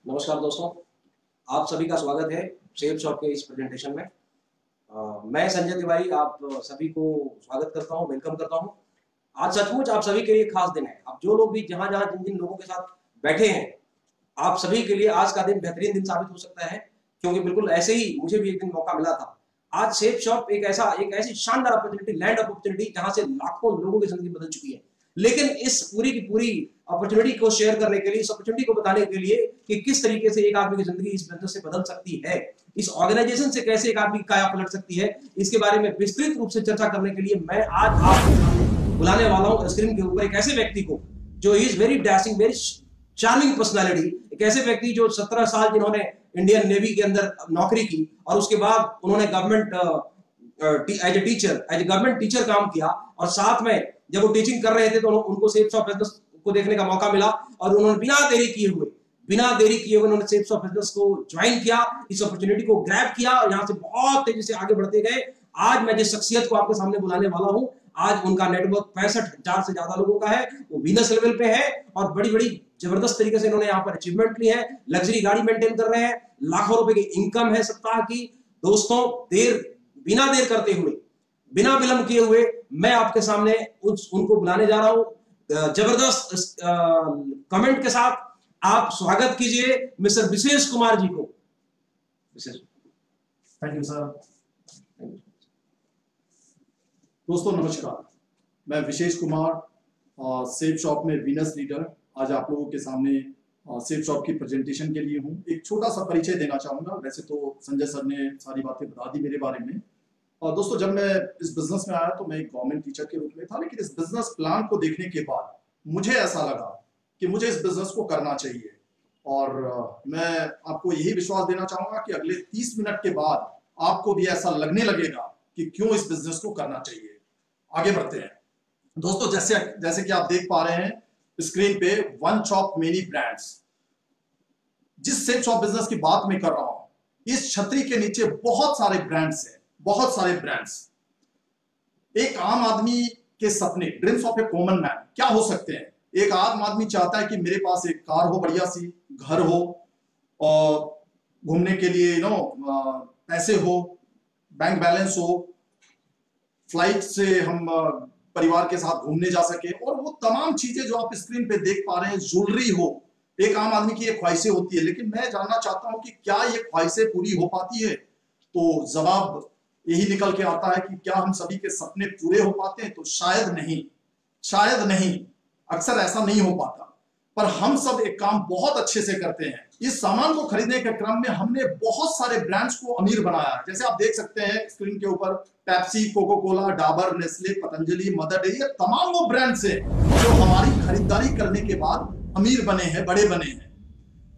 नमस्कार दोस्तों, आप सभी का स्वागत है सेफ शॉप के इस प्रेजेंटेशन में। मैं संजय तिवारी आप सभी को स्वागत करता हूं, वेलकम करता हूं। आज सचमुच आप सभी के लिए खास दिन है। आप जो लोग भी जहां जहां जिन जिन लोगों के साथ बैठे हैं, आप सभी के लिए आज का दिन बेहतरीन दिन साबित हो सकता है, क्योंकि बिल्कुल ऐसे ही मुझे भी एक दिन मौका मिला था। आज सेफ शॉप एक ऐसी शानदार अपॉर्चुनिटी, लैंड अपॉर्चुनिटी, जहां से लाखों लोगों की जिंदगी बदल चुकी है। लेकिन इस पूरी की पूरी अपॉर्चुनिटी को शेयर करने के लिए, इस अपॉर्चुनिटी को बताने के लिए कि किस तरीके से एक आदमी की जिंदगी इस बिजनेस से बदल सकती है, इस ऑर्गेनाइजेशन से कैसे एक आदमी की काया पलट सकती है, इसके बारे में विस्तृत रूप से चर्चा करने के लिए मैं आज आपको बुलाने वाला हूं स्क्रीन के ऊपर एक ऐसे व्यक्ति को जो is very dashing, very charming personality. एक ऐसे व्यक्ति जो 17 साल जिन्होंने इंडियन नेवी के अंदर नौकरी की और उसके बाद उन्होंने government as a government teacher काम किया, और साथ में जब वो टीचिंग कर रहे थे तो उनको सेफ शॉप बिजनेस को देखने का मौका मिला और उन्होंने बिना देरी किए हुए उन्होंने सेफ शॉप बिजनेस को ज्वाइन किया, इस अपॉर्चुनिटी को ग्रैब किया और यहां से बहुत तेजी से आगे बढ़ते गए। आज मैं जिस शख्सियत को आपके सामने बुलाने वाला हूं, आज उनका नेटवर्क 65,000 से ज्यादा लोगों का है, वो वीनस लेवल पे है और बड़ी बड़ी जबरदस्त तरीके से इन्होंने यहाँ पर अचीवमेंट ली है, लग्जरी गाड़ी मेंटेन कर रहे हैं, लाखों रुपए की इनकम है सप्ताह की। दोस्तों, बिना देर करते हुए, बिना विलंब किए हुए मैं आपके सामने उनको बुलाने जा रहा हूं जबरदस्त कमेंट के साथ। आप स्वागत कीजिए मिस्टर विशेष कुमार जी को। Thank you sir. दोस्तों नमस्कार, मैं विशेष कुमार, सेफ शॉप में वीनस लीडर, आज आप लोगों के सामने सेफ शॉप की प्रेजेंटेशन के लिए हूं। एक छोटा सा परिचय देना चाहूंगा। वैसे तो संजय सर ने सारी बातें बता दी मेरे बारे में। दोस्तों, जब मैं इस बिजनेस में आया तो मैं एक गवर्नमेंट टीचर के रूप में था, लेकिन इस बिजनेस प्लान को देखने के बाद मुझे ऐसा लगा कि मुझे इस बिजनेस को करना चाहिए। और मैं आपको यही विश्वास देना चाहूंगा कि अगले 30 मिनट के बाद आपको भी ऐसा लगने लगेगा कि क्यों इस बिजनेस को करना चाहिए। आगे बढ़ते हैं दोस्तों। जैसे कि आप देख पा रहे हैं स्क्रीन पे, वन शॉप मेनी ब्रांड्स। जिस सेफ शॉप बिजनेस की बात मैं कर रहा हूं, इस छतरी के नीचे बहुत सारे ब्रांड्स हैं, बहुत सारे ब्रांड्स। एक आम आदमी के सपने, dreams of A common man क्या हो सकते हैं? एक आम आदमी चाहता है कि मेरे पास एक कार हो, बढ़िया सी घर हो, और घूमने के लिए पैसे हो, बैंक बैलेंस हो, फ्लाइट से हम परिवार के साथ घूमने जा सके, और वो तमाम चीजें जो आप स्क्रीन पे देख पा रहे हैं, ज्वेलरी हो। एक आम आदमी की ये ख्वाहिशें होती है, लेकिन मैं जानना चाहता हूं कि क्या ये ख्वाहिशें पूरी हो पाती है? तो जवाब यही निकल के आता है कि क्या हम सभी के सपने पूरे हो पाते हैं? तो शायद नहीं, शायद नहीं, अक्सर ऐसा नहीं हो पाता। पर हम सब एक काम बहुत अच्छे से करते हैं। इस सामान को खरीदने के क्रम में हमने बहुत सारे ब्रांड्स को अमीर बनाया। जैसे आप देख सकते हैं स्क्रीन के ऊपर, Pepsi, Coca Cola, Dabur, Nestle, Patanjali, Mother Dairy, ये तमाम वो ब्रांड्स हैं जो हमारी खरीदारी करने के बाद अमीर बने हैं, बड़े बने हैं।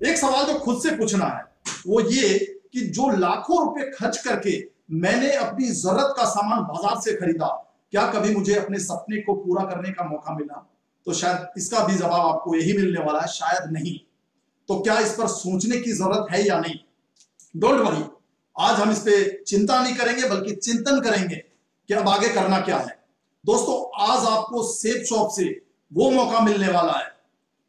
एक सवाल जो खुद से पूछना है वो ये कि जो लाखों रुपए खर्च करके मैंने अपनी जरूरत का सामान बाजार से खरीदा, क्या कभी मुझे अपने सपने को पूरा करने का मौका मिला? तो शायद इसका भी जवाब आपको यही मिलने वाला है, शायद नहीं। तो क्या इस पर सोचने की जरूरत है या नहीं? डोंट वरी, आज हम इस पे चिंता नहीं करेंगे बल्कि चिंतन करेंगे कि अब आगे करना क्या है। दोस्तों, आज आपको सेफ शॉप से वो मौका मिलने वाला है,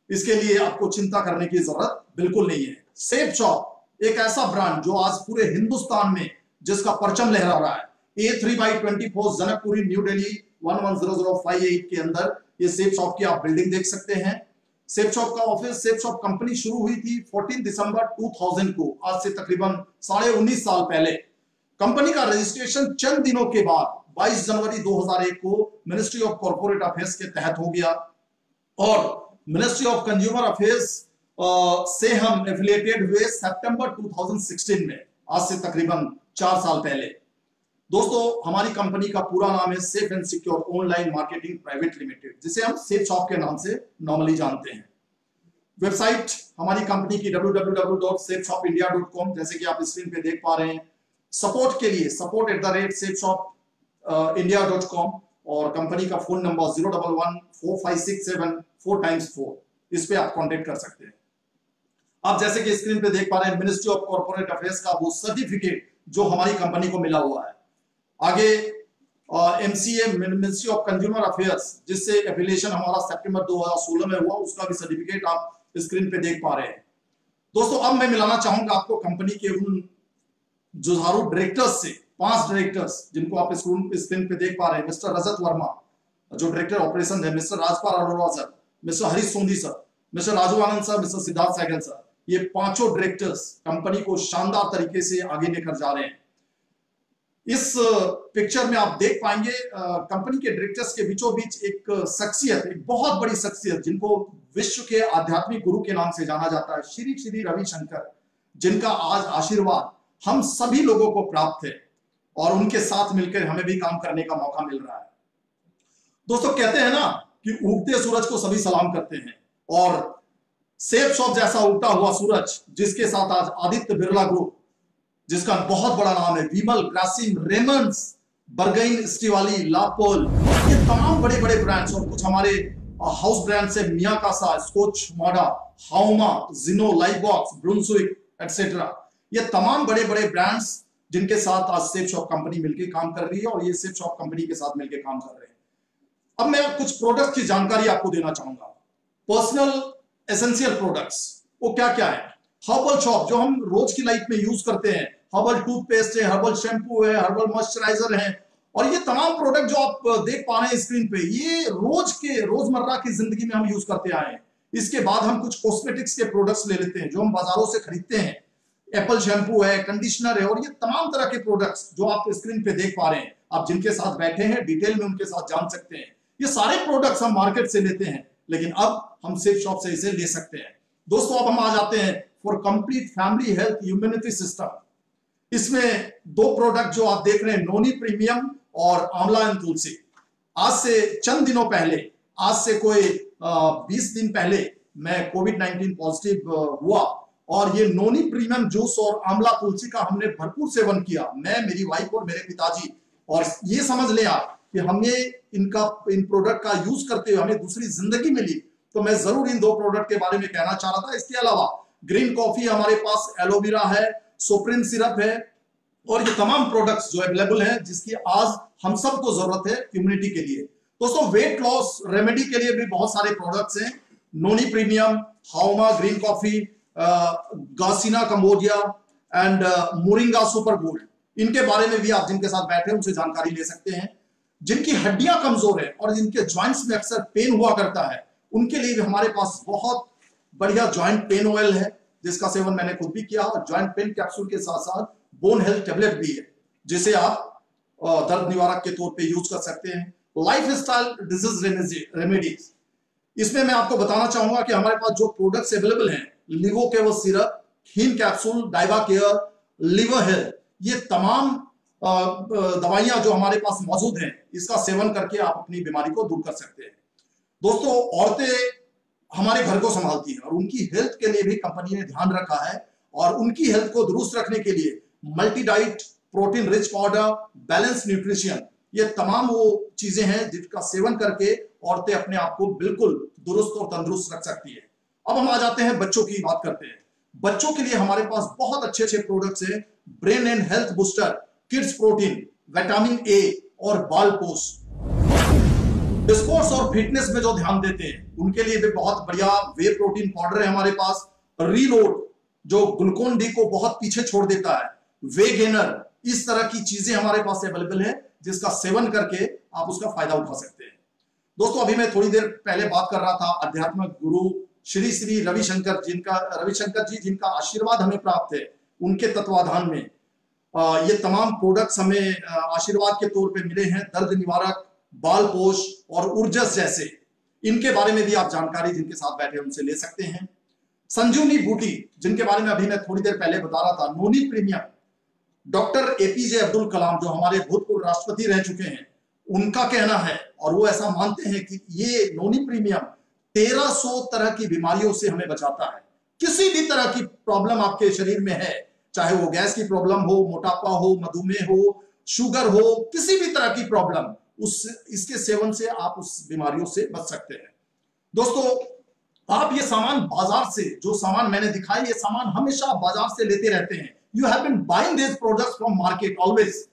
इसके लिए आपको चिंता करने की जरूरत बिल्कुल नहीं है। सेफ शॉप एक ऐसा ब्रांड जो आज पूरे हिंदुस्तान में जिसका परचम लहरा रहा है। A3/24 जनकपुरी, न्यू दिल्ली 110058 के अंदर ये सेफ शॉप की आप बिल्डिंग देख सकते हैं। सेफ शॉप का ऑफिस, सेफ शॉप कंपनी शुरू हुई थी 14 दिसंबर 2000 को, आज से तकरीबन 19.5 साल पहले। कंपनी का रजिस्ट्रेशन चंद दिनों के बाद 22 जनवरी 2001 को मिनिस्ट्री ऑफ कॉर्पोरेट अफेयर्स के तहत हो गया, और मिनिस्ट्री ऑफ कंज्यूमर अफेयर्स से हम एफिलिएटेड हुए सितंबर 2016 में, आज से तकरीबन 4 साल पहले। दोस्तों, हमारी कंपनी का पूरा नाम है safe and secure online marketing private limited, जिसे हम सेफ शॉप के नाम से नॉर्मली जानते हैं। वेबसाइट हमारी कंपनी की www.safeshopindia.com, जैसे कि आप स्क्रीन पे देख पा रहे हैं। सपोर्ट के लिए support@safeshopindia.com, और कंपनी का फोन नंबर 0114567 इस पे आप कांटेक्ट कर सकते हैं। आप जैसे कि स्क्रीन पे देख पा रहे हैं मिनिस्ट्री ऑफ कॉर्पोरेट अफेयर्स का वो सर्टिफिकेट जो हमारी कंपनी को मिला हुआ है। आगे MCA, ministry of consumer affairs, जिससे एफिलिएशन हमारा सितंबर 2016 में हुआ, उसका भी सर्टिफिकेट आप स्क्रीन पे देख पा रहे हैं। दोस्तों अब मैं मिलाना चाहूंगा आपको कंपनी के उन जुझारू डायरेक्टर्स से, 5 डायरेक्टर्स जिनको आप स्क्रीन पे देख पा रहे हैं। मिस्टर रजत वर्मा जो डायरेक्टर ऑपरेशन है, Mr Rajpal Arora sir, Mr Harish Sondhi sir, Mr Raju Anand sir, Mr Siddharth Sehgal sir, ये 5 डायरेक्टर्स कंपनी को शानदार तरीके से आगे लेकर जा रहे हैं। इस पिक्चर में आप देख पाएंगे कंपनी के डायरेक्टर्स के बीचों बीच एक शख्सियत, एक बहुत बड़ी शख्सियत जिनको विश्व के आध्यात्मिक गुरु के नाम से जाना जाता है, श्री श्री रविशंकर, जिनका आज आशीर्वाद हम सभी लोगों को प्राप्त है और उनके साथ मिलकर हमें भी काम करने का मौका मिल रहा है। दोस्तों कहते हैं ना कि उगते सूरज को सभी सलाम करते हैं, और सेफ शॉप जैसा उगता हुआ सूरज जिसके साथ आज आदित्य बिरला ग्रुप, जिसका बहुत बड़ा नाम है, विमल, ग्रासिम, रेमंड्स, बर्गेन, स्टीवाली, लापोल, ये तमाम बड़े बड़े ब्रांड्स और कुछ हमारे हाउस ब्रांड से मियाकासा, स्कॉच मोडा, हाउमा, जिनो, लाइफबॉक्स, ब्रुंसविक एटसेट्रा, ये तमाम बड़े बड़े ब्रांड्स जिनके साथ आज सेफ शॉप कंपनी मिलकर काम कर रही है और ये सेफ शॉप कंपनी के साथ मिलकर काम कर रहे हैं। अब मैं कुछ प्रोडक्ट की जानकारी आपको देना चाहूंगा। पर्सनल एसेंशियल प्रोडक्ट्स वो क्या क्या है। हर्बल शॉप जो हम रोज की लाइफ में यूज करते हैं, हर्बल टूथपेस्ट है, हर्बल शैम्पू है, हर्बल मॉइस्चराइजर है, और ये तमाम प्रोडक्ट जो आप देख पा रहे हैं स्क्रीन पे, ये रोजमर्रा की जिंदगी में हम यूज करते आए हैं। इसके बाद हम कुछ कॉस्मेटिक्स के प्रोडक्ट्स ले लेते हैं जो हम बाजारों से खरीदते हैं। एप्पल शैम्पू है, कंडीशनर है, और ये तमाम तरह के प्रोडक्ट्स जो आप स्क्रीन पे देख पा रहे हैं, आप जिनके साथ बैठे हैं डिटेल में उनके साथ जान सकते हैं। ये सारे प्रोडक्ट्स हम मार्केट से लेते हैं, लेकिन अब हम सेफ शॉप से इसे ले सकते हैं। दोस्तों अब हम आ जाते हैं for complete family health immunity system. इसमें 2 प्रोडक्ट जो आप देख रहे हैं, नोनी प्रीमियम और आंवला एंड तुलसी। आज से चंद दिनों पहले, आज से कोई 20 दिन पहले मैं कोविड-19 पॉजिटिव हुआ, और ये नोनी प्रीमियम जूस और आंवला तुलसी का हमने भरपूर सेवन किया, मैं, मेरी वाइफ और मेरे पिताजी। और ये समझ लें आप कि हमें इन प्रोडक्ट का यूज करते हुए हमें दूसरी जिंदगी मिली। तो मैं जरूर इन 2 प्रोडक्ट के बारे में कहना चाह रहा था। इसके अलावा ग्रीन कॉफी हमारे पास, एलोवेरा है, सोप्रिन सिरप है, और ये तमाम प्रोडक्ट्स जो अवेलेबल हैं जिसकी आज हम सबको जरूरत है इम्यूनिटी के लिए। दोस्तों वेट लॉस रेमेडी के लिए भी बहुत सारे प्रोडक्ट्स हैं, नोनी प्रीमियम, हाउमा green coffee, garcinia Cambodia and moringa super gold. इनके बारे में भी आप जिनके साथ बैठे हैं उनसे जानकारी ले सकते हैं। जिनकी हड्डियां कमजोर है और जिनके ज्वाइंट्स में अक्सर पेन हुआ करता है, उनके लिए भी हमारे पास बहुत बढ़िया ज्वाइंट पेन ऑयल है जिसका सेवन मैंने खुद भी किया, और ज्वाइंट पेन कैप्सूल के साथ साथ बोन हेल्थ टेबलेट भी है जिसे आप दर्द निवारक के तौर पे यूज कर सकते हैं। लाइफ स्टाइल डिजीज रेमेडीज, इसमें मैं आपको बताना चाहूंगा कि हमारे पास जो प्रोडक्ट्स अवेलेबल हैं, लिवोकेव syrup, haem capsule, डाइवा care, liver health, ये तमाम दवाइयां जो हमारे पास मौजूद हैं, इसका सेवन करके आप अपनी बीमारी को दूर कर सकते हैं। दोस्तों औरतें हमारे घर को संभालती हैं और उनकी हेल्थ के लिए भी कंपनी ने ध्यान रखा है, और उनकी हेल्थ को दुरुस्त रखने के लिए multi diet, protein rich powder, balance nutrition, ये तमाम वो चीजें हैं जिनका सेवन करके औरतें अपने आप को बिल्कुल दुरुस्त और तंदुरुस्त रख सकती है। अब हम आ जाते हैं बच्चों की बात करते हैं। बच्चों के लिए हमारे पास बहुत अच्छे अच्छे प्रोडक्ट्स हैं, brain and health booster, kids protein, vitamin A और बाल पोष। स्पोर्ट्स और फिटनेस में जो ध्यान देते हैं उनके लिए भी बहुत बढ़िया वे प्रोटीन पाउडर है हमारे पास। रीलोड जो ग्लूकोन डी को बहुत पीछे छोड़ देता है, वे गेनर, इस तरह की चीजें हमारे पास अवेलेबल है जिसका सेवन करके आप उसका फायदा उठा सकते हैं। दोस्तों अभी मैं थोड़ी देर पहले बात कर रहा था आध्यात्मिक गुरु श्री श्री रविशंकर जी जिनका आशीर्वाद हमें प्राप्त है, उनके तत्वाधान में ये तमाम प्रोडक्ट्स हमें आशीर्वाद के तौर पे मिले हैं। दर्द निवारक, बाल पोष और ऊर्जस जैसे, इनके बारे में भी आप जानकारी जिनके साथ बैठे उनसे ले सकते हैं। संजीवनी बूटी जिनके बारे में अभी मैं थोड़ी देर पहले बता रहा था, नोनी premium, doctor APJ Abdul Kalam जो हमारे भूतपूर्व राष्ट्रपति रह चुके हैं, उनका कहना है और वो ऐसा मानते हैं कि ये नोनी प्रीमियम 1300 तरह की बीमारियों से हमें बचाता है। किसी भी तरह की प्रॉब्लम आपके शरीर में है, चाहे वो गैस की प्रॉब्लम हो, मोटापा हो, मधुमेह हो, शुगर हो, किसी भी तरह की प्रॉब्लम, इसके सेवन से आप उस बीमारियों से बच सकते हैं। दोस्तों आप ये सामान बाजार से, जो सामान मैंने दिखाई, ये सामान हमेशा बाजार से लेते रहते हैं। You have been buying this products from market always.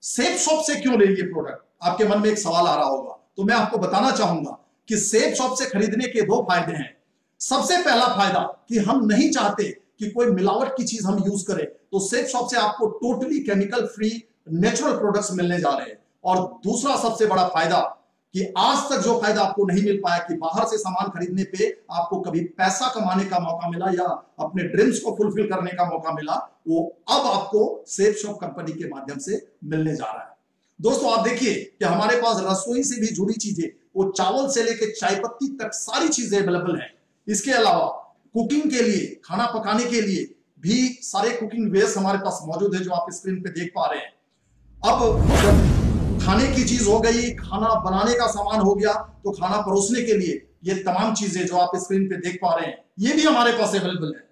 Safe Shop से क्यों ले ये प्रोडक्ट? आपके मन में एक सवाल आ रहा होगा, तो मैं आपको बताना चाहूंगा कि सेफ शॉप से खरीदने के 2 फायदे हैं। सबसे पहला फायदा कि हम नहीं चाहते कि कोई मिलावट की चीज हम यूज करें, तो सेफ शॉप से आपको totally chemical free natural products मिलने जा रहे हैं। और दूसरा सबसे बड़ा फायदा कि आज तक जो फायदा आपको नहीं मिल पाया कि बाहर से सामान खरीदने पे आपको कभी पैसा कमाने का मौका मिला या अपने ड्रीम्स को फुलफिल करने का मौका मिला, वो अब आपको सेफ शॉप कंपनी के माध्यम से मिलने जा रहा है। दोस्तों आप देखिए कि हमारे पास रसोई से भी जुड़ी चीजें, वो चावल से लेकर चाय पत्ती तक सारी चीजें अवेलेबल हैं। इसके अलावा कुकिंग के लिए, खाना पकाने के लिए भी सारे कुकिंग वेयर्स हमारे पास मौजूद है, जो आप स्क्रीन पे देख पा रहे हैं। अब खाने की चीज हो गई, खाना बनाने का सामान हो गया, तो खाना परोसने के लिए ये तमाम चीजें जो आप स्क्रीन पे देख पा रहे हैं, ये भी हमारे पास अवेलेबल है।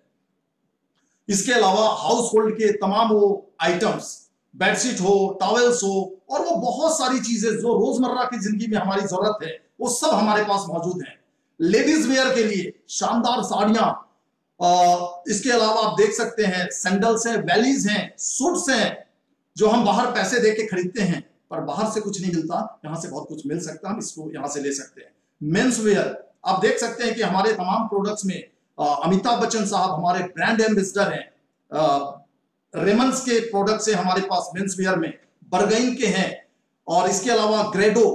इसके अलावा हाउस होल्ड के तमाम वो आइटम्स, बेडशीट हो, टॉवेल्स हो, और वो बहुत सारी चीजें जो रोजमर्रा की जिंदगी में हमारी जरूरत है, वो सब हमारे पास मौजूद है। लेडीज वेयर के लिए शानदार साड़ियां, इसके अलावा आप देख सकते हैं सैंडल्स हैं, वैलीज हैं, सूट्स हैं, जो हम बाहर पैसे देके खरीदते हैं, पर बाहर से कुछ नहीं मिलता, यहां से बहुत कुछ मिल सकता है, हम इसको यहां से ले सकते हैं। मेंस वेयर आप देख सकते हैं कि हमारे तमाम प्रोडक्ट्स में अमिताभ बच्चन साहब हमारे ब्रांड एम्बेसडर हैं। रेमंड्स के प्रोडक्ट्स हैं हमारे पास मेंस वेयर में, बर्गेन के हैं, और इसके अलावा ग्रेडो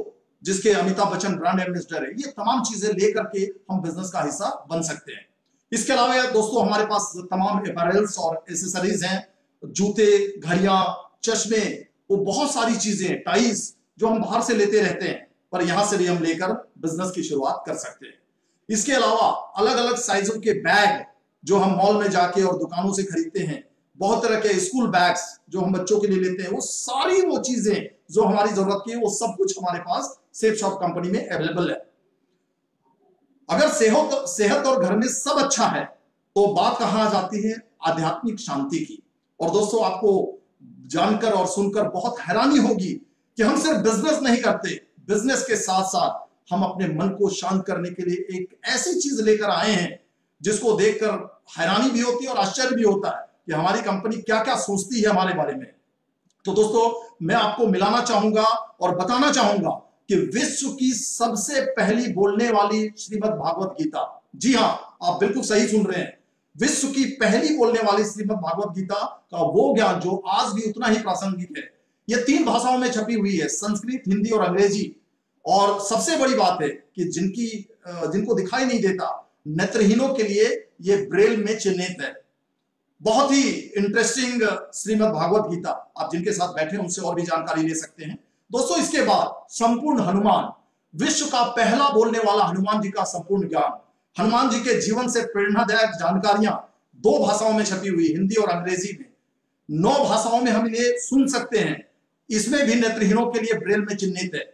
जिसके अमिताभ बच्चन ब्रांड एम्बेसडर है। ये तमाम चीजें लेकर के हम बिजनेस का हिस्सा बन सकते हैं। इसके अलावा दोस्तों हमारे पास तमाम अपैरल्स और एसेसरीज हैं, जूते, घड़ियां, चश्मे, वो बहुत सारी चीजें, टाइज जो हम बाहर से लेते रहते हैं, पर यहां से भी हम लेकर बिजनेस की शुरुआत कर सकते हैं। इसके अलावा अलग अलग साइजों के बैग जो हम मॉल में जाके और दुकानों से खरीदते हैं, बहुत तरह के स्कूल बैग्स जो हम बच्चों के लिए लेते हैं, वो सारी वो चीजें जो हमारी जरूरत की है, वो सब कुछ हमारे पास सेफ शॉप कंपनी में अवेलेबल है। अगर सेहत और घर में सब अच्छा है, तो बात कहां आ जाती है? आध्यात्मिक शांति की। और दोस्तों आपको जानकर और सुनकर बहुत हैरानी होगी कि हम सिर्फ बिजनेस नहीं करते, बिजनेस के साथ साथ हम अपने मन को शांत करने के लिए एक ऐसी चीज लेकर आए हैं जिसको देखकर हैरानी भी होती है और आश्चर्य भी होता है कि हमारी कंपनी क्या क्या सोचती है हमारे बारे में। तो दोस्तों मैं आपको मिलाना चाहूंगा और बताना चाहूंगा कि विश्व की सबसे पहली बोलने वाली श्रीमद् भागवत गीता, जी हां आप बिल्कुल सही सुन रहे हैं, विश्व की पहली बोलने वाली श्रीमद् भागवत गीता का वो ज्ञान जो आज भी उतना ही प्रासंगिक है, ये 3 भाषाओं में छपी हुई है, संस्कृत, हिंदी और अंग्रेजी। और सबसे बड़ी बात है कि जिनको दिखाई नहीं देता, नेत्रहीनों के लिए ये ब्रेल में चिन्हित है। बहुत ही इंटरेस्टिंग श्रीमद् भागवत गीता, आप जिनके साथ बैठे उनसे और भी जानकारी ले सकते हैं। दोस्तों इसके बाद संपूर्ण हनुमान, विश्व का पहला बोलने वाला हनुमान जी का संपूर्ण ज्ञान, हनुमान जी के जीवन से प्रेरणादायक जानकारियां 2 भाषाओं में छपी हुई, हिंदी और अंग्रेजी में। 9 भाषाओं में हम ये सुन सकते हैं, इसमें भी नेत्रहीनों के लिए ब्रेल में चिन्हित है।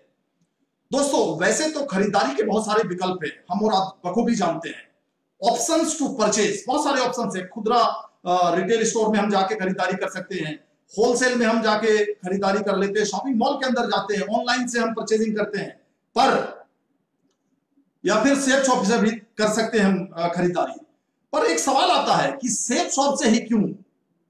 दोस्तों वैसे तो खरीदारी के बहुत सारे विकल्प हैं, हम और आप बखूबी जानते हैं। ऑप्शंस टू परचेज, बहुत सारे ऑप्शंस है। खुदरा रिटेल स्टोर में हम जाके खरीदारी कर सकते हैं, होलसेल में हम जाके खरीदारी कर लेते हैं, शॉपिंग मॉल के अंदर जाते हैं, ऑनलाइन से हम परचेजिंग करते हैं, पर या फिर सेफ शॉप से भी कर सकते हैं हम खरीदारी। पर एक सवाल आता है कि सेफ शॉप से ही क्यों?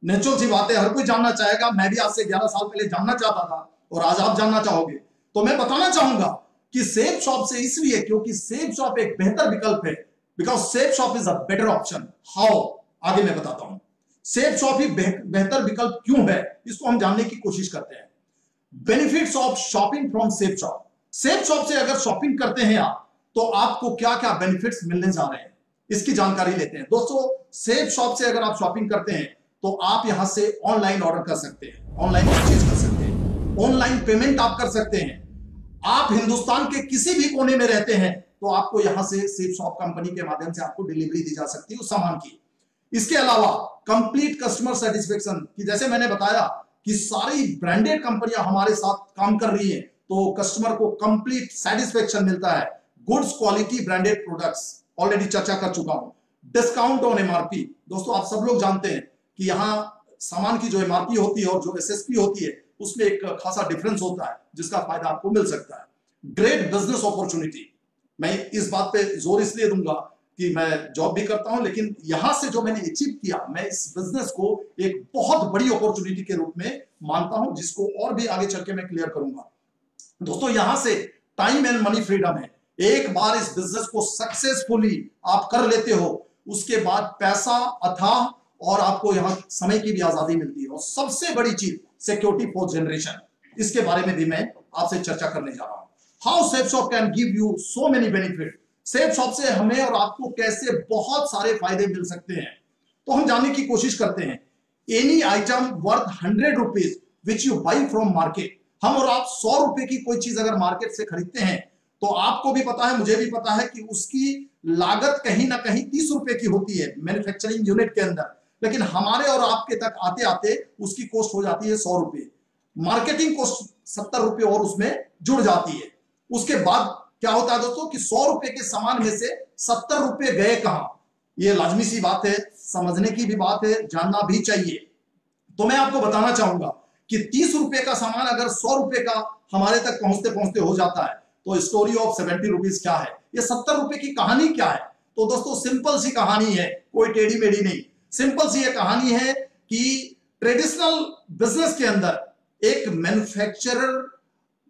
नेचुरल सी बात है, हर कोई जानना चाहेगा। मैं भी आज से 11 साल पहले जानना चाहता था और आज आप जानना चाहोगे, तो मैं बताना चाहूंगा कि सेफ शॉप से इसलिए क्योंकि सेफ शॉप एक बेहतर विकल्प है, because safe shop is a better option. How? आगे मैं बताता हूं। सेफ शॉप ही बेहतर विकल्प क्यों है, इसको हम जानने की कोशिश करते हैं। Benefits of shopping from safe shop. Safe Shop से अगर शॉपिंग करते हैं आप, तो आपको क्या क्या बेनिफिट्स मिलने जा रहे हैं, इसकी जानकारी लेते हैं। दोस्तों सेफ शॉप से अगर आप शॉपिंग करते हैं, तो आप यहां से ऑनलाइन ऑर्डर कर सकते हैं, ऑनलाइन परचेज कर सकते हैं, ऑनलाइन पेमेंट आप कर सकते हैं। आप हिंदुस्तान के किसी भी कोने में रहते हैं, तो आपको यहां से सेफ शॉप कंपनी के माध्यम से आपको डिलीवरी दी जा सकती है उस सामान की। इसके अलावा कंप्लीट कस्टमर सेटिस्फेक्शन की, जैसे मैंने बताया कि सारी ब्रांडेड कंपनियां हमारे साथ काम कर रही हैं, तो कस्टमर को कंप्लीट सेटिस्फेक्शन मिलता है। Goods quality branded products, already चर्चा कर चुका हूं। डिस्काउंट ऑन एमआरपी, दोस्तों आप सब लोग जानते हैं कि यहां सामान की जो एमआरपी होती है और जो एसएसपी होती है, उसमें एक खासा डिफरेंस होता है, जिसका फायदा आपको मिल सकता है। ग्रेट बिजनेस अपॉर्चुनिटी, मैं इस बात पे जोर इसलिए दूंगा कि मैं जॉब भी करता हूं, लेकिन यहां से जो मैंने अचीव किया, मैं इस बिजनेस को एक बहुत बड़ी अपॉर्चुनिटी के रूप में मानता हूं, जिसको और भी आगे चल के मैं क्लियर करूंगा। दोस्तों यहां से टाइम एंड मनी फ्रीडम है। एक बार इस बिजनेस को सक्सेसफुली आप कर लेते हो, उसके बाद पैसा अथाह और आपको यहाँ समय की भी आजादी मिलती है, और सबसे बड़ी चीज सिक्योरिटी फॉर जनरेशन, इसके बारे में भी मैं आपसे चर्चा करने जा रहा हूं। How safe shop can give you so many benefit. Safe Shop से हमें और आपको कैसे बहुत सारे फायदे मिल सकते हैं, तो हम जानने की कोशिश करते हैं। Any item worth 100 rupees which you by from market, हम और आप 100 रुपए की कोई चीज अगर मार्केट से खरीदते हैं, तो आपको भी पता है, मुझे भी पता है कि उसकी लागत कहीं ना कहीं 30 रुपए की होती है मैन्युफैक्चरिंग यूनिट के अंदर, लेकिन हमारे और आपके तक आते आते उसकी कॉस्ट हो जाती है 100 रुपए, मार्केटिंग कॉस्ट 70 रुपए और उसमें जुड़ जाती है। उसके बाद क्या होता है दोस्तों कि 100 रुपए के सामान में से 70 रुपए गए कहां, ये लाजमी सी बात है, समझने की भी बात है, जानना भी चाहिए। तो मैं आपको बताना चाहूंगा कि 30 रुपए का सामान अगर 100 रुपए का हमारे तक पहुंचते पहुंचते हो जाता है, तो स्टोरी ऑफ 70 रुपीज क्या है, ये 70 रुपए की कहानी क्या है। तो दोस्तों सिंपल सी कहानी है, कोई टेढ़ी मेढ़ी नहीं, सिंपल सी ये कहानी है कि ट्रेडिशनल बिजनेस के अंदर एक मैन्युफैक्चरर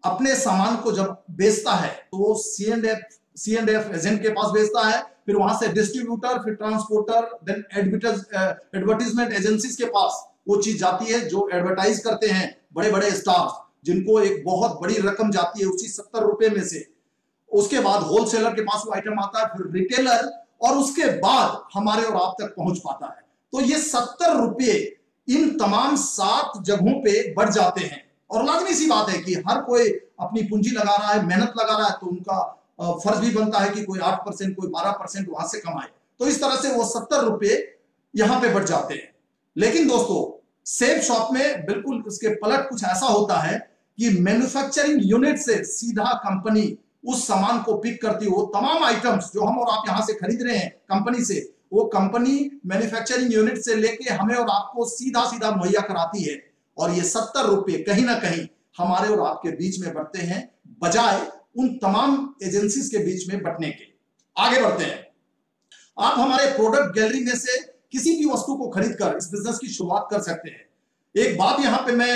अपने सामान को जब बेचता है तो वो C&F एजेंट के पास बेचता है, फिर वहां से डिस्ट्रीब्यूटर, फिर ट्रांसपोर्टर, देन एडवर्टीजमेंट एजेंसीज के पास वो चीज जाती है जो एडवर्टाइज करते हैं बड़े बड़े स्टार्स, जिनको एक बहुत बड़ी रकम जाती है उसी 70 रुपए में से। उसके बाद होलसेलर के पास वो आइटम आता है, फिर रिटेलर, और उसके बाद हमारे और आप तक पहुंच पाता है। तो ये 70 रुपए इन तमाम 7 जगहों पे बढ़ जाते हैं, और लाजमी सी बात है कि हर कोई अपनी पूंजी लगा रहा है, मेहनत लगा रहा है, तो उनका फर्ज भी बनता है कि कोई 8%, कोई 12% वहां से कमाए। तो इस तरह से वो 70 रुपए यहां पे बढ़ जाते हैं। लेकिन दोस्तों सेफ शॉप में बिल्कुल उसके पलट कुछ ऐसा होता है कि मैन्युफैक्चरिंग यूनिट से सीधा कंपनी उस सामान को पिक करती है, वो तमाम आइटम्स जो हम और आप यहां से खरीद रहे हैं कंपनी से, वो कंपनी मैन्युफैक्चरिंग यूनिट से लेके हमें और आपको सीधा सीधा मुहैया कराती है, और ये 70 रुपए कहीं ना कहीं हमारे और आपके बीच में बढ़ते हैं, बजाय उन तमाम एजेंसीज के बीच में बंटने के। आगे बढ़ते हैं। आप हमारे प्रोडक्ट गैलरी में से किसी भी वस्तु को खरीदकर इस बिजनेस की शुरुआत कर सकते हैं। एक बात यहां पे मैं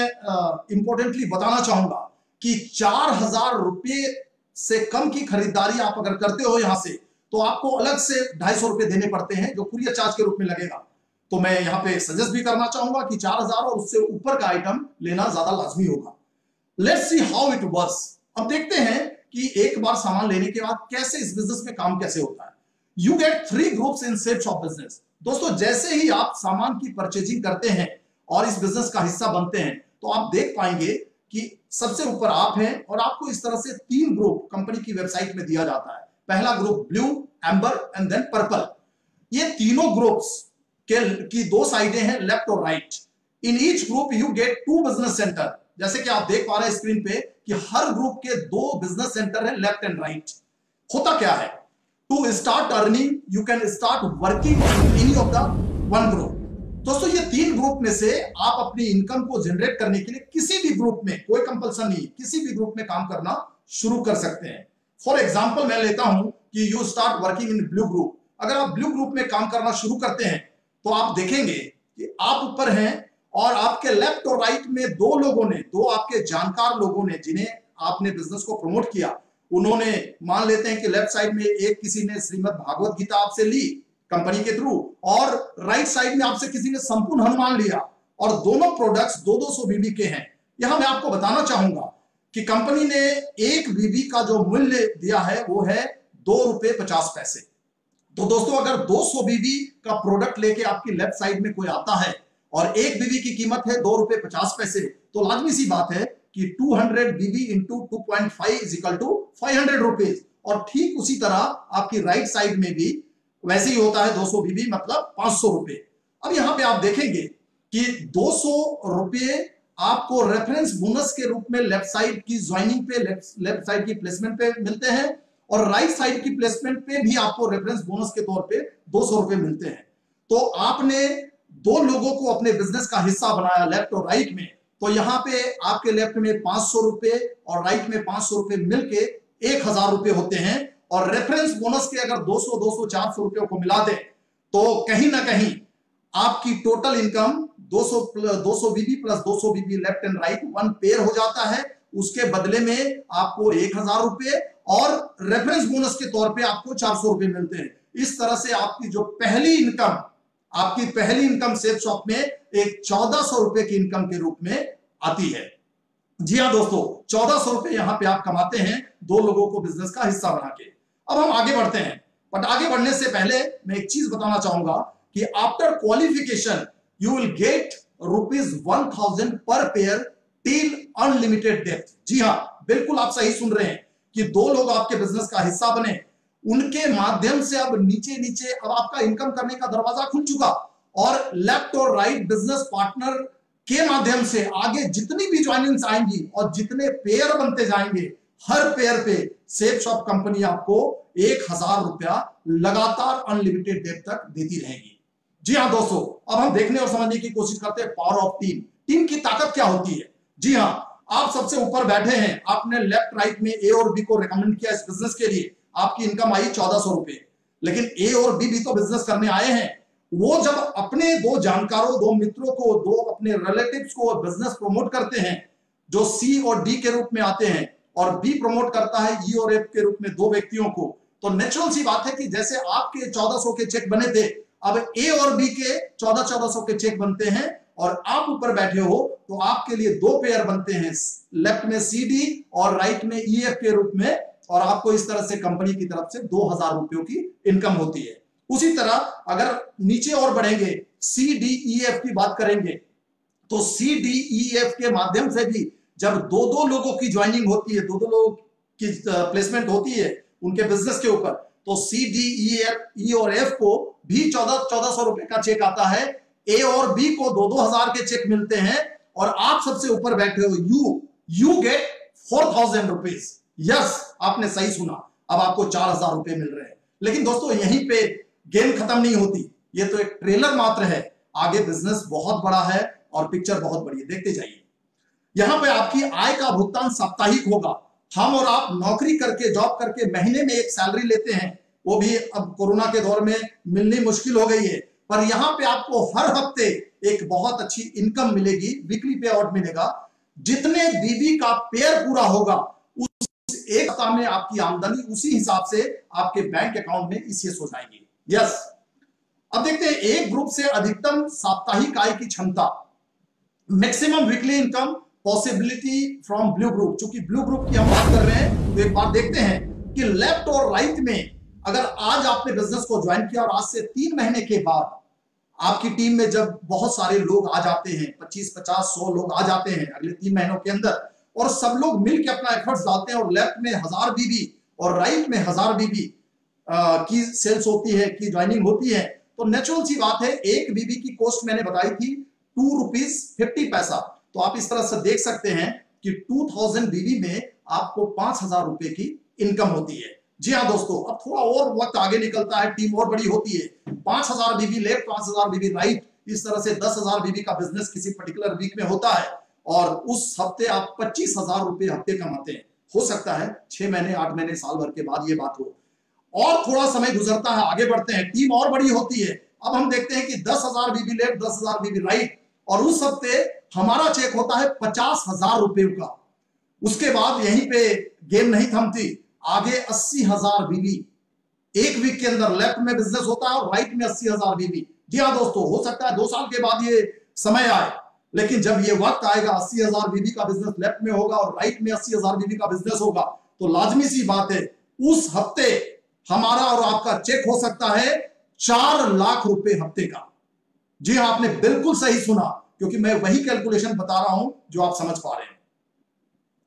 इंपॉर्टेंटली बताना चाहूंगा कि 4000 रुपए से कम की खरीदारी आप अगर करते हो यहां से, तो आपको अलग से 250 रुपए देने पड़ते हैं जो कुरियर चार्ज के रूप में लगेगा। तो मैं यहां पे सजेस्ट भी करना चाहूंगा कि 4000 और उससे ऊपर का आइटम लेना ज्यादा लाजमी होगा। Let's see how it works. अब देखते हैं कि एक बार सामान लेने के बाद कैसे इस बिजनेस में काम कैसे होता है। You get 3 groups in safe Shop business. दोस्तों जैसे ही आप सामान की परचेजिंग करते हैं और इस बिजनेस का हिस्सा बनते हैं, तो आप देख पाएंगे कि सबसे ऊपर आप हैं, और आपको इस तरह से 3 ग्रुप कंपनी की वेबसाइट में दिया जाता है। पहला group blue, amber and then purple. ये तीनों ग्रुप्स की 2 साइडें हैं, लेफ्ट और right. In each group you get 2 business centre. जैसे कि आप देख पा रहे हैं स्क्रीन पे कि हर ग्रुप के 2 बिजनेस सेंटर है, लेफ्ट एंड राइट। होता क्या है, to start earning you can start working in any of the one group. दोस्तों ये 3 ग्रुप में से आप अपनी इनकम को जनरेट करने के लिए किसी भी ग्रुप में, कोई कंपल्सन नहीं, किसी भी ग्रुप में काम करना शुरू कर सकते हैं। फॉर एग्जांपल मैं लेता हूं कि you start working in blue group. अगर आप ब्लू ग्रुप में काम करना शुरू करते हैं, तो आप देखेंगे कि आप ऊपर हैं और आपके लेफ्ट और राइट में 2 लोगों ने, 2 आपके जानकार लोगों ने, जिन्हें आपने बिजनेस को प्रमोट किया, उन्होंने, मान लेते हैं कि लेफ्ट साइड में एक किसी ने श्रीमद् भागवत गीता आपसे ली कंपनी के थ्रू, और राइट साइड में आपसे किसी ने संपूर्ण हनुमान लिया, और दोनों प्रोडक्ट्स 200 बीबी के हैं। यहां मैं आपको बताना चाहूंगा कि कंपनी ने एक बीबी का जो मूल्य दिया है वो है ₹2.50। तो दोस्तों अगर 200 बीबी का प्रोडक्ट लेके आपकी लेफ्ट साइड में कोई आता है और एक बीबी की कीमत है ₹2.50, तो लाजमी सी बात है कि 200 BV into 2.5 is equal to 500 rupees. और ठीक उसी तरह आपकी राइट साइड में भी वैसे ही होता है, 200 बीबी मतलब 500 रुपए। अब यहां पे आप देखेंगे कि 200 रुपए आपको रेफरेंस बोनस के रूप में लेफ्ट साइड की ज्वाइनिंग पे, लेफ्ट साइड की प्लेसमेंट पे मिलते हैं, और राइट साइड की प्लेसमेंट पे भी आपको रेफरेंस बोनस के तौर पे 200 रुपए मिलते हैं। तो आपने 2 लोगों को अपने बिजनेस का हिस्सा बनाया, लेफ्ट और राइट में। तो यहां पे आपके लेफ्ट में 500 रुपए और राइट में 500 रुपए मिलके 1000 रुपए होते हैं, और रेफरेंस बोनस के अगर 200, 200, 400 रुपए को मिला दे, तो कहीं ना कहीं आपकी total income 200 BV plus 200 BV left and right 1 pair हो जाता है। उसके बदले में आपको 1000 रुपए और रेफरेंस बोनस के तौर पे आपको 400 रुपए मिलते हैं। इस तरह से आपकी जो पहली इनकम आपकी पहली इनकम सेफ शॉप में एक 1400 रुपए की इनकम के रूप में आती है। जी हाँ दोस्तों, 1400 रुपए यहां पे आप कमाते हैं 2 लोगों को बिजनेस का हिस्सा बना के। अब हम आगे बढ़ते हैं, बट आगे बढ़ने से पहले मैं एक चीज बताना चाहूंगा कि after qualification you will get ₹1000 पर पेयर टिल अनलिमिटेड डेप्थ। जी हाँ, बिल्कुल आप सही सुन रहे हैं कि 2 लोग आपके बिजनेस का हिस्सा बने, उनके माध्यम से अब नीचे नीचे अब आपका इनकम करने का दरवाजा खुल चुका, और लेफ्ट और राइट बिजनेस पार्टनर के माध्यम से आगे जितनी भी ज्वाइनिंग्स आएंगी और जितने पेयर बनते जाएंगे, हर पेयर पे सेफ शॉप कंपनी आपको 1000 रुपया लगातार अनलिमिटेड डेट तक देती रहेगी। जी हाँ दोस्तों, अब हम देखने और समझने की कोशिश करते हैं पावर ऑफ टीम। टीम की ताकत क्या होती है। जी हाँ, आप सबसे ऊपर बैठे हैं, आपने लेफ्ट राइट में ए और बी को रिकमेंड किया इस बिजनेस के लिए, आपकी इनकम आई 1400 रुपए, लेकिन ए और बी भी तो बिजनेस करने आए हैं। वो जब अपने 2 जानकारों, 2 मित्रों को, 2 अपने रिलेटिव्स को बिजनेस प्रमोट करते हैं, जो सी और डी के रूप में आते हैं, और बी प्रमोट करता है ई और एफ के रूप में 2 व्यक्तियों को, तो नेचुरल सी बात है कि जैसे आपके 1400 के चेक बने थे, अब ए और बी के 1400 के चेक बनते हैं, और आप ऊपर बैठे हो तो आपके लिए 2 पेयर बनते हैं, लेफ्ट में सी डी और राइट में ई एफ के रूप में, और आपको इस तरह से कंपनी की तरफ से 2000 रुपयों की इनकम होती है। उसी तरह अगर नीचे और बढ़ेंगे, सी डी ई एफ की बात करेंगे, तो सी डी ई एफ के माध्यम से भी जब 2-2 लोगों की ज्वाइनिंग होती है, 2-2 लोगों की प्लेसमेंट होती है उनके बिजनेस के ऊपर, तो सी डी ई और एफ को भी 1400 रुपए का चेक आता है, ए और बी को 2-2 हजार के चेक मिलते हैं, और आप सबसे ऊपर बैठे हो, यू गेट 4000 रुपीज। यस, आपने सही सुना, अब आपको 4000 रुपए मिल रहे हैं। लेकिन दोस्तों यहीं पे गेम खत्म नहीं होती, ये तो एक ट्रेलर मात्र है, आगे बिजनेस बहुत बड़ा है और पिक्चर बहुत बड़ी है, देखते जाइए। यहां पे आपकी आय का भुगतान साप्ताहिक होगा। हम और आप नौकरी करके, जॉब करके महीने में एक सैलरी लेते हैं, वो भी अब कोरोना के दौर में मिलनी मुश्किल हो गई है, पर यहां पे आपको हर हफ्ते एक बहुत अच्छी इनकम मिलेगी, वीकली पे आउट मिलेगा। जितने बीबी का पेयर पूरा होगा, उस एक हफ्ता में आपकी आमदनी उसी हिसाब से आपके बैंक अकाउंट में इसीएस हो जाएगी। यस, अब देखते हैं एक ग्रुप से अधिकतम साप्ताहिक आय की क्षमता, maximum weekly income possibility from blue group. चूंकि ब्लू ग्रुप की हम बात कर रहे हैं, तो एक बात देखते हैं कि लेफ्ट और राइट में अगर आज आपने बिजनेस को ज्वाइन किया और आज से 3 महीने के बाद आपकी टीम में जब बहुत सारे लोग आ जाते हैं, 25, 50, 100 लोग आ जाते हैं अगले 3 महीनों के अंदर, और सब लोग मिलकर अपना एफर्ट्स डालते हैं, और लेफ्ट में 1000 बीबी और राइट में 1000 बीबी की सेल्स होती है, की ज्वाइनिंग होती है, तो नेचुरल सी बात है, एक बीबी की कॉस्ट मैंने बताई थी ₹2.50। तो आप इस तरह से देख सकते हैं कि 2000 बीबी में आपको 5000 रुपए की इनकम होती है। जी हाँ दोस्तों, अब थोड़ा और वक्त आगे निकलता है, टीम और बड़ी होती है, 5000 बीबी लेफ्ट, 5000 बीबी राइट, इस तरह से 10,000 बीबी का बिजनेस किसी पर्टिकुलर वीक में होता है, और उस हफ्ते आप 25,000 रुपए हफ्ते कमाते हैं। हो सकता है 6 महीने, 8 महीने, साल भर के बाद ये बात हो, और थोड़ा समय गुजरता है, आगे बढ़ते हैं, टीम और बड़ी होती है। अब हम देखते हैं कि 10,000 बीबी लेफ्ट, 10,000 बीबी राइट, और उस हफ्ते हमारा चेक होता है 50,000 रुपए का। उसके बाद यहीं पे गेम नहीं थमती, आगे 80,000 बीबी एक वीक के अंदर लेफ्ट में बिजनेस होता है, और राइट में 80,000 बीबी। जी हाँ दोस्तों, हो सकता है 2 साल के बाद ये समय आए, लेकिन जब ये वक्त आएगा, 80,000 बीबी का बिजनेस लेफ्ट में होगा और राइट में 80,000 बीबी का बिजनेस होगा, तो लाजमी सी बात है उस हफ्ते हमारा और आपका चेक हो सकता है 4 लाख रुपए हफ्ते का। जी हाँ, आपने बिल्कुल सही सुना, क्योंकि मैं वही कैलकुलेशन बता रहा हूं जो आप समझ पा रहे हैं।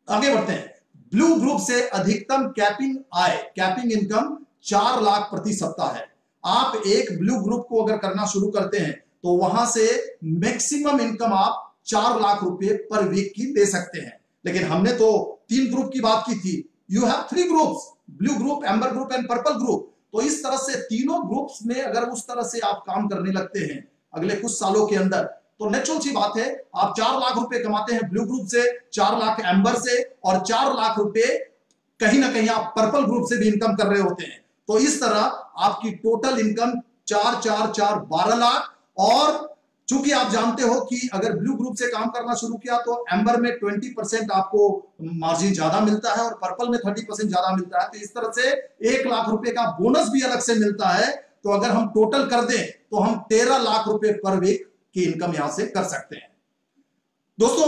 आगे बढ़ते हैं, ब्लू ग्रुप से अधिकतम कैपिंग आय, कैपिंग इनकम 4 लाख प्रति सप्ताह है। आप एक ब्लू ग्रुप को अगर करना शुरू करते हैं, तो वहां से मैक्सिमम इनकम आप 4 लाख रुपए पर वीक की दे सकते हैं। लेकिन हमने तो 3 ग्रुप की बात की थी, you have 3 groups, blue group, amber group and purple group. तो इस तरह से तीनों ग्रुप्स में अगर उस तरह से आप काम करने लगते हैं अगले कुछ सालों के अंदर, तो नेचुरल सी बात है आप 4 लाख रुपए कमाते हैं ब्लू ग्रुप से, 4 लाख एम्बर से, और 4 लाख रुपए कहीं ना कहीं आप पर्पल ग्रुप से भी इनकम कर रहे होते हैं। तो इस तरह आपकी टोटल इनकम 4, 4, 4, 12 लाख। और चूंकि आप जानते हो कि अगर ब्लू ग्रुप से काम करना शुरू किया तो एम्बर में 20% आपको मार्जिन ज्यादा मिलता है और पर्पल में 30% ज्यादा मिलता है, तो इस तरह से 1 लाख रुपए का बोनस भी अलग से मिलता है। तो अगर हम टोटल कर दें तो हम 13 लाख रुपए पर वीक की इनकम यहां से कर सकते हैं। दोस्तों,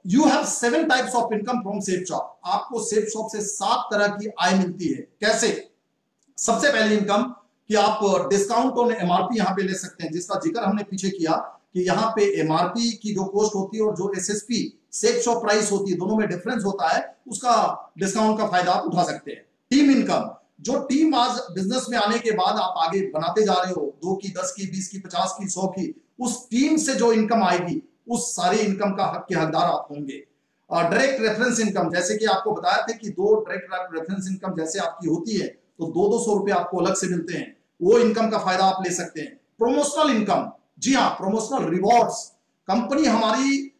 you have 7 types of income from safe shop. आपको सेफ शॉप से 7 तरह की आय मिलती है। कैसे? सबसे पहली इनकम कि आप डिस्काउंट ऑन एमआरपी यहां पे ले सकते हैं, जिसका जिक्र हमने पीछे किया कि यहां पे एमआरपी की जो कॉस्ट होती है और जो एसएसपी सेफ शॉप प्राइस होती है, दोनों में डिफरेंस होता है, उसका डिस्काउंट का फायदा आप उठा सकते हैं। टीम इनकम, जो टीम आज बिजनेस में आने के बाद आप आगे बनाते जा रहे हो, 2 की, 10 की, 20 की, 50 की, 100 की, उस टीम से जो इनकम आएगी उस सारी इनकम का हक के हकदार आप होंगे। डायरेक्ट रेफरेंस इनकम, जैसे कि आपको बताया था कि 2 डायरेक्ट रेफरेंस इनकम जैसे आपकी होती है तो 200 रुपए आपको अलग से मिलते हैं, वो इनकम का फायदा आप ले सकते हैं। प्रमोशनल इनकम, जी हाँ, प्रमोशनल रिवॉर्ड्स, कंपनी हमारी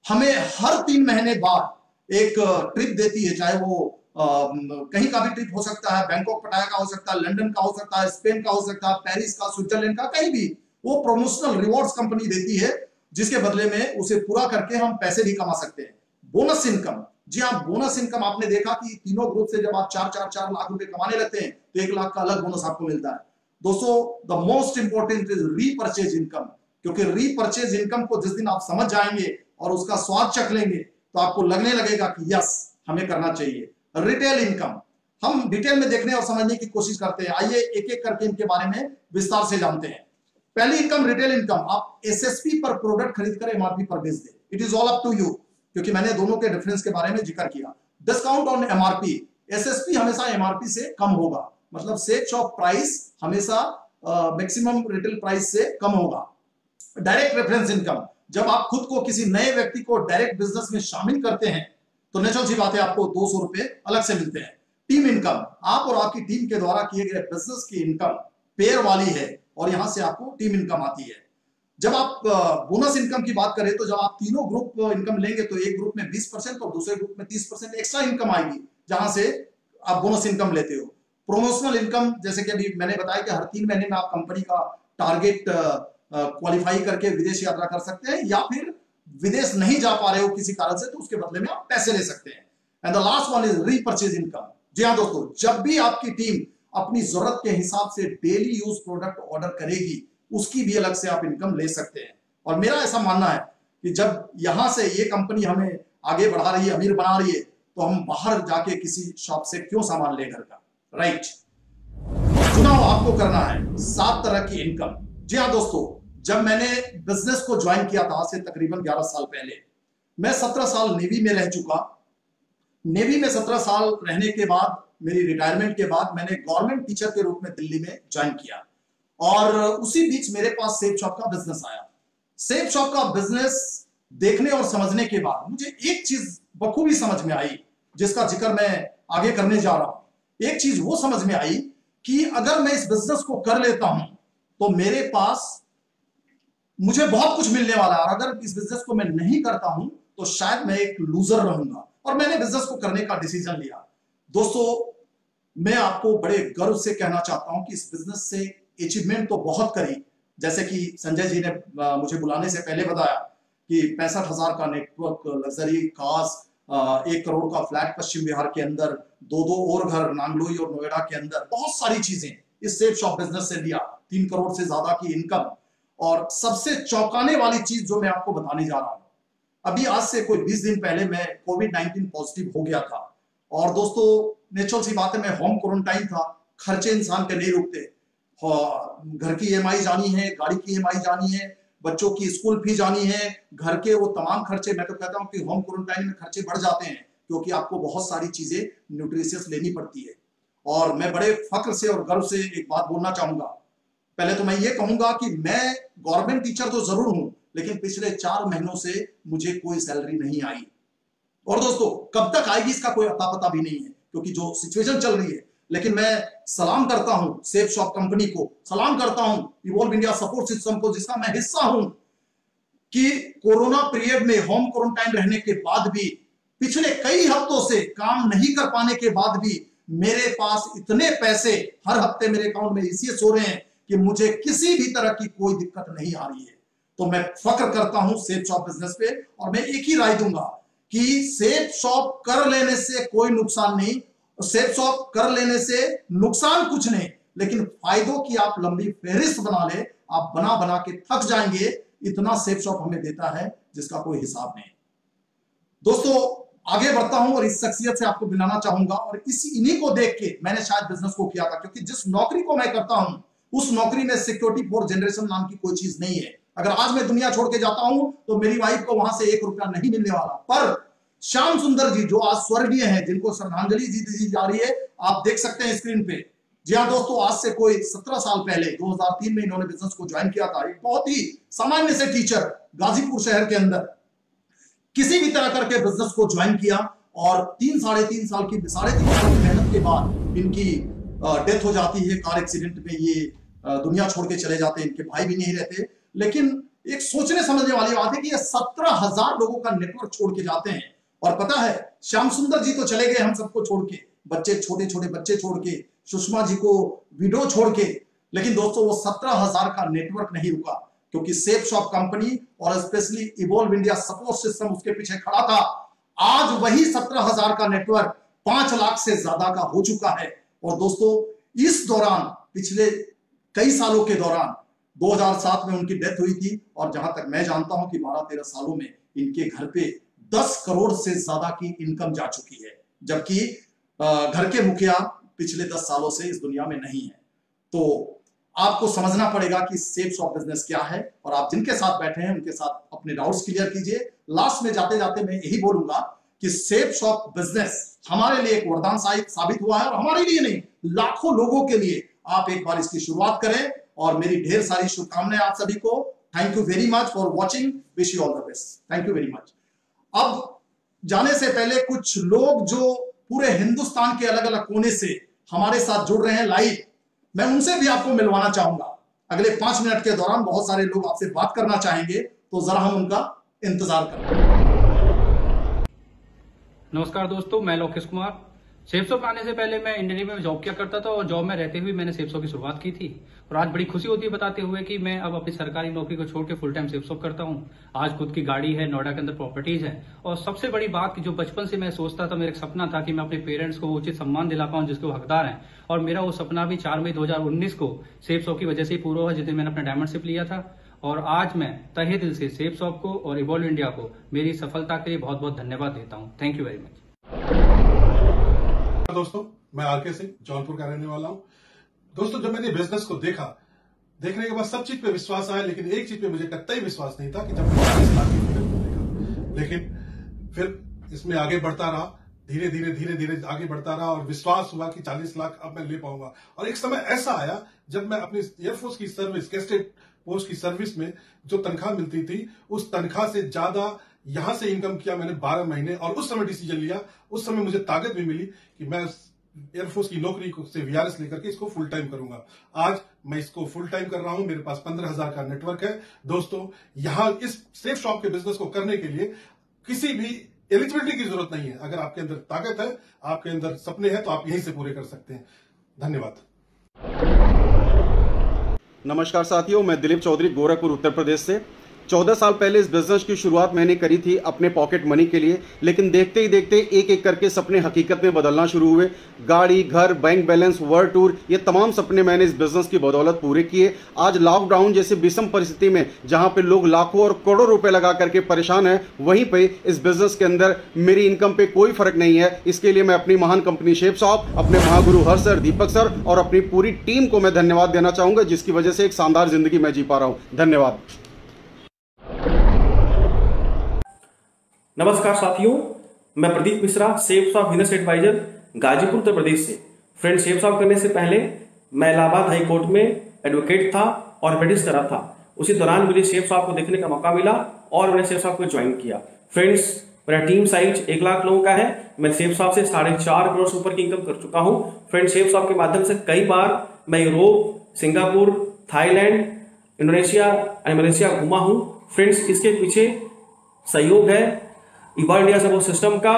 हमें हर 3 महीने बाद एक ट्रिप देती है, चाहे वो कहीं का भी ट्रिप हो सकता है, बैंकॉक पटाया का हो सकता है, लंदन का हो सकता है, स्पेन का हो सकता है, पेरिस का, स्विट्जरलैंड का, कहीं भी वो प्रमोशनल रिवॉर्ड्स कंपनी देती है, जिसके बदले में उसे पूरा करके हम पैसे भी कमा सकते हैं। बोनस इनकम, जी हाँ, बोनस इनकम आपने देखा कि तीनों ग्रुप से जब आप 4 लाख रुपए कमाने लगते हैं तो 1 लाख का अलग बोनस आपको मिलता है। दोस्तों, the most important is repurchase income, क्योंकि रीपर्चेज इनकम को जिस दिन आप समझ जाएंगे और उसका स्वाद चख लेंगे तो आपको लगने लगेगा कि यस, हमें करना चाहिए। रिटेल इनकम, हम डिटेल में देखने और समझने की कोशिश करते हैं। आइए एक एक करके इनके बारे में विस्तार से जानते हैं। पहली इनकम रिटेल इनकम, आप एसएसपी पर प्रोडक्ट खरीद कर एमआरपी पर बेच दें। It is all up to you, क्योंकि मैंने दोनों के डिफरेंस के बारे में जिक्र किया। डिस्काउंट ऑन एमआरपी, एसएसपी हमेशा एमआरपी से कम होगा, मतलब सेफ शॉप प्राइस हमेशा मैक्सिमम रिटेल प्राइस से कम होगा। डायरेक्ट रेफरेंस इनकम, जब आप खुद को किसी नए व्यक्ति को डायरेक्ट बिजनेस में शामिल करते हैं तो नेचुरल सी बात है आपको 200 रुपए अलग से मिलते हैं। टीम इनकम, आप और आपकी टीम के द्वारा किए गए बिजनेस की इनकम पेयर वाली है और यहां से आपको टीम इनकम आती है। जब आप बोनस इनकम की बात करें तो जब आप तीनों ग्रुप इनकम लेंगे तो एक ग्रुप में 20% और दूसरे ग्रुप में 30% एक्स्ट्रा इनकम आएगी, जहां से आप बोनस इनकम लेते हो। प्रमोशनल इनकम, जैसे कि अभी मैंने बताया कि हर 3 महीने में आप कंपनी का टारगेट क्वालिफाई करके विदेश यात्रा कर सकते हैं, या फिर विदेश नहीं जा पा रहे हो किसी कारण से तो उसके बदले में आप पैसे ले सकते हैं। And the last one is repurchase income. जी हाँ दोस्तों, जब भी आपकी टीम अपनी जरूरत के हिसाब से डेली यूज प्रोडक्ट ऑर्डर करेगी, उसकी भी अलग से आप इनकम ले सकते हैं। और मेरा ऐसा मानना है कि जब यहां से ये कंपनी हमें आगे बढ़ा रही है, अमीर बना रही है, तो हम बाहर जाके किसी शॉप से क्यों सामान ले घर का, राइट? चुनाव आपको करना है 7 तरह की इनकम। जी हाँ दोस्तों, जब मैंने बिजनेस को ज्वाइन किया था आज से तकरीबन 11 साल पहले, मैं 17 साल नेवी में रह चुका। नेवी में 17 साल रहने के बाद, मेरी रिटायरमेंट के बाद, मैंने गवर्नमेंट टीचर के रूप में दिल्ली में ज्वाइन किया और उसी बीच मेरे पास सेफ शॉप का बिजनेस आया। सेफ शॉप का बिजनेस देखने और समझने के बाद मुझे एक चीज बखूबी समझ में आई, जिसका जिक्र मैं आगे करने जा रहा हूं। एक चीज वो समझ में आई कि अगर मैं इस बिजनेस को कर लेता हूं तो मेरे पास मुझे बहुत कुछ मिलने वाला है, और अगर इस बिजनेस को मैं नहीं करता हूं तो शायद मैं एक लूजर रहूंगा। और मैंने बिजनेस को करने का डिसीजन लिया। दोस्तों, मैं आपको बड़े गर्व से कहना चाहता हूं कि इस बिजनेस से अचीवमेंट तो बहुत करी, जैसे कि संजय जी ने मुझे बुलाने से पहले बताया कि 65,000 का नेटवर्क, लग्जरी कार्स, 1 करोड़ का फ्लैट पश्चिम बिहार के अंदर, 2 और घर नांगलोई और नोएडा के अंदर, बहुत सारी चीजें इस सेफ शॉप बिजनेस से लिया, 3 करोड़ से ज्यादा की इनकम। और सबसे चौंकाने वाली चीज जो मैं आपको बताने जा रहा हूं, अभी आज से कोई 20 दिन पहले मैं कोविड-19 पॉजिटिव हो गया था। और दोस्तों, नेचुरल सी बात है, मैं होम क्वारंटाइन था। खर्चे इंसान के नहीं रुकते, घर की ईएमआई जानी है, गाड़ी की ईएमआई जानी है, बच्चों की स्कूल फी जानी है, घर के वो तमाम खर्चे। मैं तो कहता हूं कि होम क्वारंटाइन में खर्चे बढ़ जाते हैं, क्योंकि आपको बहुत सारी चीजें न्यूट्रिशियस लेनी पड़ती है। और मैं बड़े फक्र से और गर्व से एक बात बोलना चाहूंगा। पहले तो मैं ये कहूंगा कि मैं गवर्नमेंट टीचर तो जरूर हूं, लेकिन पिछले 4 महीनों से मुझे कोई सैलरी नहीं आई। और दोस्तों, कब तक आएगी इसका कोई अता पता भी नहीं है, क्योंकि जो सिचुएशन चल रही है। लेकिन मैं सलाम करता हूं सेफ शॉप कंपनी को, सलाम करता हूं इवॉल्व इंडिया सपोर्ट सिस्टम को, जिसका मैं हिस्सा हूं, कि कोरोना पीरियड में होम क्वारंटाइन रहने के बाद भी, पिछले कई हफ्तों से काम नहीं कर पाने के बाद भी, मेरे पास इतने पैसे हर हफ्ते मेरे अकाउंट में इसलिए सो रहे हैं कि मुझे किसी भी तरह की कोई दिक्कत नहीं आ रही है। तो मैं फक्र करता हूं सेफ शॉप बिजनेस पे, और मैं एक ही राय दूंगा कि सेफ शॉप कर लेने से कोई नुकसान नहीं, सेफ शॉप कर लेने से नुकसान कुछ नहीं, लेकिन फायदों की आप लंबी फहरिस्त बना ले, आप बना बना के थक जाएंगे। इतना सेफ शॉप हमें देता है जिसका कोई हिसाब नहीं। दोस्तों आगे बढ़ता हूं और इस शख्सियत से आपको मिलाना चाहूंगा, और इन्हीं को देख के मैंने शायद बिजनेस को किया था, क्योंकि जिस नौकरी को मैं करता हूं उस नौकरी में सिक्योरिटी फॉर जनरेशन नाम की कोई चीज नहीं है। अगर आज मैं दुनिया छोड़ के जाता हूं तो मेरी वाइफ को वहां से 1 रुपया नहीं मिलने वाला। पर श्याम सुंदर जी जो आज स्वर्गीय हैं, जिनको श्रद्धांजलि दी जा रही है, आप देख सकते हैं स्क्रीन पे। जी हाँ दोस्तों, आज से कोई 17 साल पहले 2003 में इन्होंने बिजनेस को ज्वाइन किया था। एक बहुत ही सामान्य से टीचर गाजीपुर शहर के अंदर किसी भी तरह करके बिजनेस को ज्वाइन किया, और 3-3.5 साल की मेहनत के बाद इनकी डेथ हो जाती है कार एक्सीडेंट में। ये दुनिया छोड़ के चले जाते हैं, इनके भाई भी नहीं रहते। लेकिन एक सोचने समझने वाली बात है कि ये 17,000 लोगों का नेटवर्क छोड़ के जाते हैं। और पता है, श्याम सुंदर जी तो चले गए हम सबको छोड़ के, बच्चे छोटे छोटे बच्चे छोड़ के, सुषमा जी को विडो छोड़ के, लेकिन दोस्तों वो 17,000 का नेटवर्क नहीं रुका, क्योंकि सेफ शॉप कंपनी और specially evolve India support system उसके पीछे खड़ा था। आज वही 17,000 का नेटवर्क 5 लाख से ज्यादा का हो चुका है। और दोस्तों इस दौरान, पिछले कई सालों के दौरान, 2007 में उनकी डेथ हुई थी, और जहां तक मैं जानता हूं कि 12-13 सालों में इनके घर पे 10 करोड़ से ज्यादा की इनकम जा चुकी है, जबकि घर के मुखिया पिछले 10 सालों से इस दुनिया में नहीं है। तो आपको समझना पड़ेगा कि सेफ शॉप बिजनेस क्या है, और आप जिनके साथ बैठे हैं उनके साथ अपने डाउट्स क्लियर कीजिए। लास्ट में जाते जाते मैं यही बोलूंगा कि सेफ शॉप बिजनेस हमारे लिए एक वरदान साबित हुआ है, और हमारे लिए नहीं, लाखों लोगों के लिए। आप एक बार इसकी शुरुआत करें, और मेरी ढेर सारी शुभकामनाएं आप सभी को। Thank you very much for watching, wish you all the best, thank you very much. अब जाने से पहले कुछ लोग जो पूरे हिंदुस्तान के अलग अलग कोने से हमारे साथ जुड़ रहे हैं लाइव, मैं उनसे भी आपको मिलवाना चाहूंगा। अगले 5 मिनट के दौरान बहुत सारे लोग आपसे बात करना चाहेंगे, तो जरा हम उनका इंतजार करें। नमस्कार दोस्तों, मैं लोकेश कुमार। सेफ शॉप आने से पहले मैं इंडियन में जॉब किया करता था, और जॉब में रहते हुए मैंने सेफ शॉप की शुरुआत की थी। और आज बड़ी खुशी होती है बताते हुए कि मैं अब अपनी सरकारी नौकरी को छोड़ के फुल टाइम सेफ शॉप करता हूं। आज खुद की गाड़ी है, नोएडा के अंदर प्रॉपर्टीज है, और सबसे बड़ी बात कि जो बचपन से मैं सोचता था, मेरा एक सपना था कि मैं अपने पेरेंट्स को उचित सम्मान दिला पाऊं जिसके वो हकदार हैं। और मेरा वो सपना भी 4 मई 2019 को सेफ शॉप की वजह से ही पूरा हुआ, जिस दिन मैंने अपना डायमंडशिप लिया था। और आज मैं तहे दिल से सेफ शॉप को और इवॉल्व इंडिया को मेरी सफलता के लिए बहुत बहुत धन्यवाद देता हूँ। Thank you very much. दोस्तों, मैं आरके सिंह, जौनपुर का रहने वाला हूं। दोस्तों, जब मैंने बिजनेस को देखने के बाद सब चीज पे विश्वास आया, लेकिन एक चीज पे मुझे कतई विश्वास नहीं था कि जब 40 लाख की फिल्म को देखा। लेकिन फिर इसमें आगे बढ़ता रहा, धीरे धीरे आगे बढ़ता रहा, और विश्वास हुआ कि 40 लाख अब मैं ले पाऊंगा। और एक समय ऐसा आया जब मैं अपनी एयरफोर्स की सर्विस, कैस्टेड पोस्ट की सर्विस में जो तनख्वाह मिलती थी, उस तनख्वाह से ज्यादा यहां से इनकम किया मैंने 12 महीने। और उस समय डिसीजन लिया, उस समय मुझे ताकत भी मिली कि मैं एयरफोर्स की नौकरी से वीआरएस लेकर के इसको फुल टाइम करूंगा। आज मैं इसको फुल टाइम कर रहा हूं। मेरे पास 15,000 का नेटवर्क है। दोस्तों, यहां इस सेफ शॉप के बिजनेस को करने के लिए किसी भी एलिजिबिलिटी की जरूरत नहीं है। अगर आपके अंदर ताकत है, आपके अंदर सपने हैं, तो आप यहीं से पूरे कर सकते हैं। धन्यवाद। नमस्कार साथियों, मैं दिलीप चौधरी, गोरखपुर, उत्तर प्रदेश से। 14 साल पहले इस बिजनेस की शुरुआत मैंने करी थी अपने पॉकेट मनी के लिए, लेकिन देखते ही देखते एक एक करके सपने हकीकत में बदलना शुरू हुए। गाड़ी, घर, बैंक बैलेंस, वर्ल्ड टूर, ये तमाम सपने मैंने इस बिजनेस की बदौलत पूरे किए। आज लॉकडाउन जैसी विषम परिस्थिति में जहां पे लोग लाखों और करोड़ों रुपए लगा करके परेशान हैं, वहीं पे इस बिजनेस के अंदर मेरी इनकम पे कोई फर्क नहीं है। इसके लिए मैं अपनी महान कंपनी सेफ शॉप, अपने महागुरु हर्ष सर, दीपक सर और अपनी पूरी टीम को मैं धन्यवाद देना चाहूंगा, जिसकी वजह से एक शानदार जिंदगी मैं जी पा रहा हूं। धन्यवाद। नमस्कार साथियों, मैं Pradeep Mishra, Safe Shop business advisor, Ghazipur, Uttar Pradesh से। फ्रेंड, सेफ शॉप करने से पहले मैं इलाहाबाद हाई कोर्ट में एडवोकेट था और प्रैक्टिस करा था। उसी दौरान मुझे सेफ शॉप को देखने का मौका मिला और मैंने सेफ शॉप को ज्वाइन किया। फ्रेंड्स, मेरा टीम साइज 1 लाख लोगों का है। मैं सेफ शॉप से 4.5 करोड़ से ऊपर की इनकम कर चुका हूं। फ्रेंड्स, सेफ शॉप के माध्यम से कई बार मैं यूरोप, सिंगापुर, थाईलैंड, इंडोनेशिया और मलेशिया घूमा हूं। फ्रेंड्स, इसके पीछे सहयोग है इवॉल्व इंडिया सपोर्ट सिस्टम का।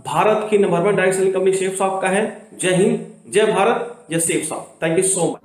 भारत की number 1 direct selling company safe shop का है। जय हिंद, जय भारत, जय safe shop. Thank you so much.